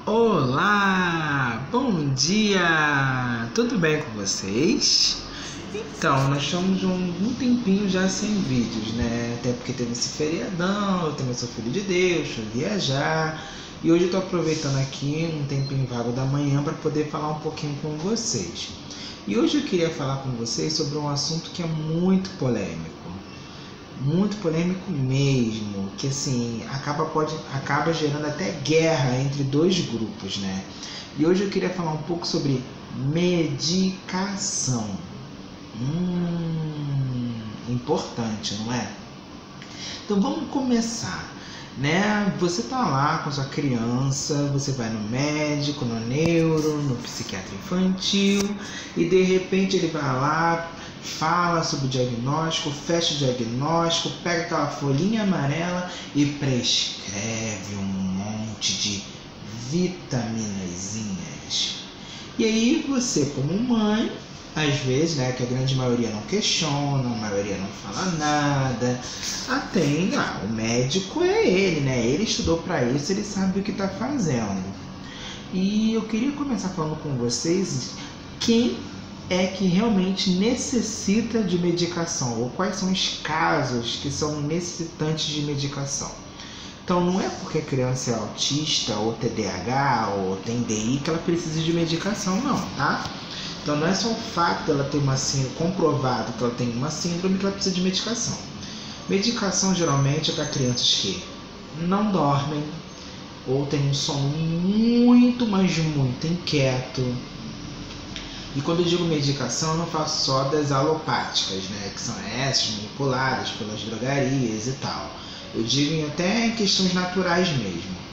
Olá, bom dia! Tudo bem com vocês? Então, nós estamos um tempinho já sem vídeos, né? Até porque teve esse feriadão, eu também sou filho de Deus, fui viajar. E hoje eu tô aproveitando aqui um tempinho vago da manhã para poder falar um pouquinho com vocês. E hoje eu queria falar com vocês sobre um assunto que é muito polêmico mesmo, que assim, acaba gerando até guerra entre dois grupos, né? E hoje eu queria falar um pouco sobre medicação. Importante, não é? Então vamos começar, né? Você tá lá com sua criança, você vai no médico, no neuro, no psiquiatra infantil e de repente ele vai lá, fala sobre o diagnóstico, fecha o diagnóstico, pega aquela folhinha amarela e prescreve um monte de vitaminazinhas. E aí você, como mãe, às vezes, né, que a grande maioria não questiona, a maioria não fala nada, o médico é ele, né? Ele estudou para isso, ele sabe o que está fazendo. E eu queria começar falando com vocês quem é que realmente necessita de medicação, ou quais são os casos que são necessitantes de medicação. Então não é porque a criança é autista, ou TDAH, ou tem DI que ela precisa de medicação, não, tá? Então não é só o fato dela ter uma síndrome, comprovado que ela tem uma síndrome, que ela precisa de medicação. Medicação geralmente é para crianças que não dormem, ou têm um sono muito, mas muito inquieto. E quando eu digo medicação, eu não faço só das alopáticas, né? Que são essas manipuladas pelas drogarias e tal. Eu digo até em questões naturais mesmo.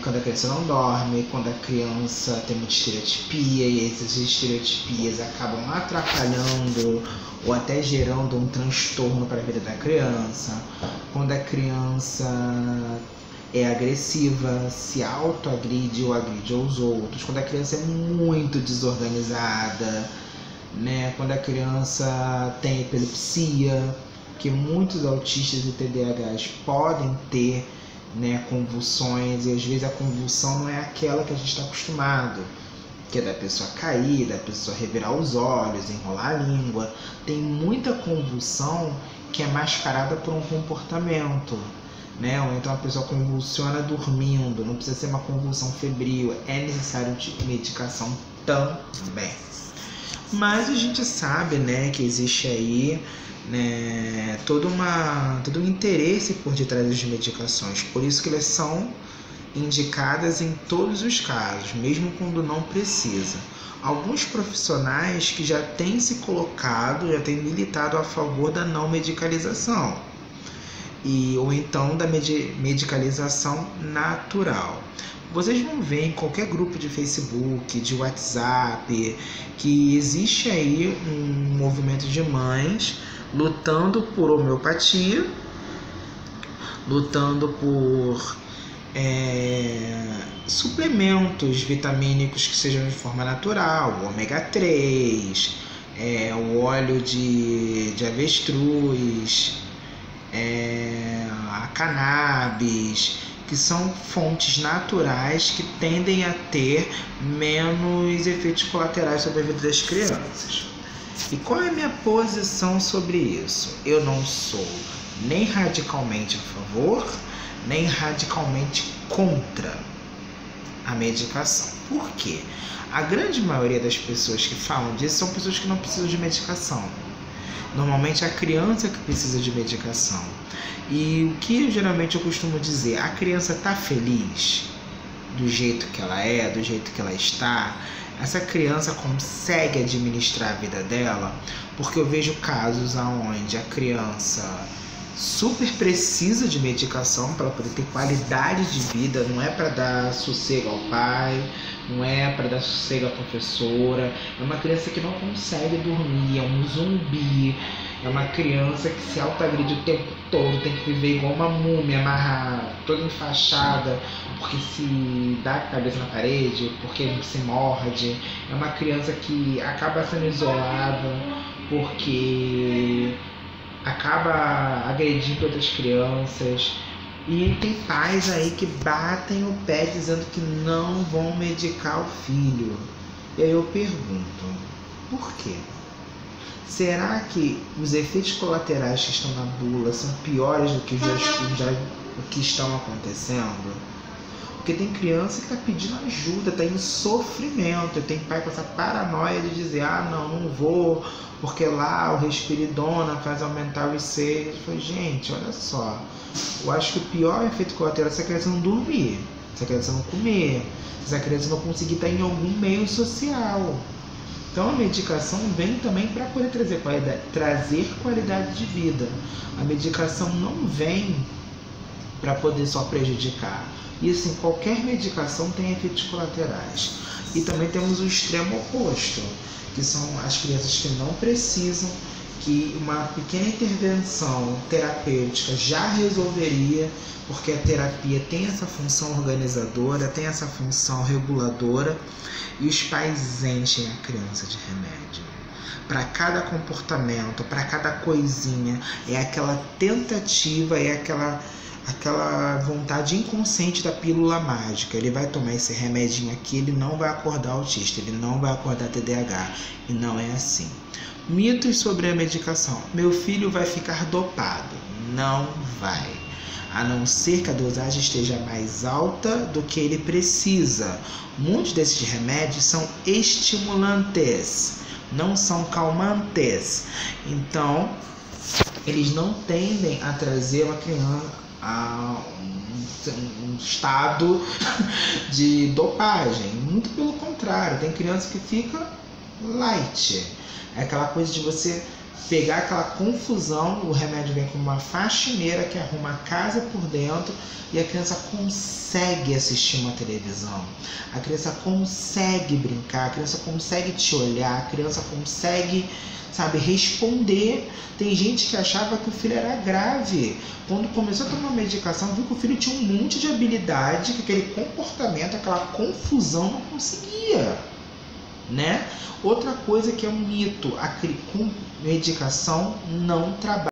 Quando a criança não dorme, quando a criança tem muita estereotipia e essas estereotipias acabam atrapalhando ou até gerando um transtorno para a vida da criança. Quando a criança é agressiva, se autoagride ou agride aos outros, quando a criança é muito desorganizada, né? Quando a criança tem epilepsia, que muitos autistas e TDAHs podem ter, né, convulsões, e às vezes a convulsão não é aquela que a gente está acostumado, que é da pessoa cair, da pessoa revirar os olhos, enrolar a língua. Tem muita convulsão que é mascarada por um comportamento, né? Ou então a pessoa convulsiona dormindo, não precisa ser uma convulsão febril, é necessário de medicação também. Mas a gente sabe, né, que existe aí, né, todo um interesse por detrás das medicações, por isso que elas são indicadas em todos os casos, mesmo quando não precisa. Alguns profissionais que já têm se colocado, já têm militado a favor da não medicalização, ou então da medicalização natural. Vocês vão ver em qualquer grupo de Facebook, de WhatsApp, que existe aí um movimento de mães lutando por homeopatia, lutando por suplementos vitamínicos que sejam de forma natural, o ômega 3, o óleo de avestruz, a cannabis, que são fontes naturais que tendem a ter menos efeitos colaterais sobre a vida das crianças. E qual é a minha posição sobre isso? Eu não sou nem radicalmente a favor, nem radicalmente contra a medicação. Por quê? A grande maioria das pessoas que falam disso são pessoas que não precisam de medicação. Normalmente é a criança que precisa de medicação. E o que geralmente eu costumo dizer, a criança está feliz do jeito que ela é, do jeito que ela está? Essa criança consegue administrar a vida dela? Porque eu vejo casos onde a criança super precisa de medicação para poder ter qualidade de vida, não é para dar sossego ao pai, não é para dar sossego à professora, é uma criança que não consegue dormir, é um zumbi, é uma criança que se autoagride o tempo todo, tem que viver igual uma múmia, amarrada, toda enfaixada, porque se dá a cabeça na parede, porque se morde, é uma criança que acaba sendo isolada, porque acaba agredindo outras crianças, E tem pais aí que batem o pé dizendo que não vão medicar o filho. E aí eu pergunto, por quê? Será que os efeitos colaterais que estão na bula são piores do que o que estão acontecendo? Porque tem criança que está pedindo ajuda, está em sofrimento. Tem pai com essa paranoia de dizer, não vou, porque lá o Respiridona faz aumentar os seios. Eu falei, gente, olha só, eu acho que o pior efeito colateral é essa criança não dormir, essa criança não comer, essa criança não conseguir estar em algum meio social. Então a medicação vem também para poder trazer qualidade de vida. A medicação não vem para poder só prejudicar. E assim, qualquer medicação tem efeitos colaterais. E também temos o extremo oposto, que são as crianças que não precisam, que uma pequena intervenção terapêutica já resolveria, porque a terapia tem essa função organizadora, tem essa função reguladora, e os pais enchem a criança de remédio. Para cada comportamento, para cada coisinha, é aquela tentativa, é aquela vontade inconsciente da pílula mágica. Ele vai tomar esse remedinho aqui, ele não vai acordar autista, ele não vai acordar TDAH. E não é assim. Mitos sobre a medicação. Meu filho vai ficar dopado. Não vai. A não ser que a dosagem esteja mais alta do que ele precisa. Muitos desses remédios são estimulantes, não são calmantes. Então, eles não tendem a trazer uma criança a um estado de dopagem. Muito pelo contrário, tem criança que fica light. É aquela coisa de você pegar aquela confusão, o remédio vem como uma faxineira que arruma a casa por dentro e a criança consegue assistir uma televisão, a criança consegue brincar, a criança consegue te olhar, a criança consegue, responder. Tem gente que achava que o filho era grave. Quando começou a tomar medicação, viu que o filho tinha um monte de habilidade, que aquele comportamento, aquela confusão não conseguia, né? Outra coisa que é um mito, com medicação não trabalha.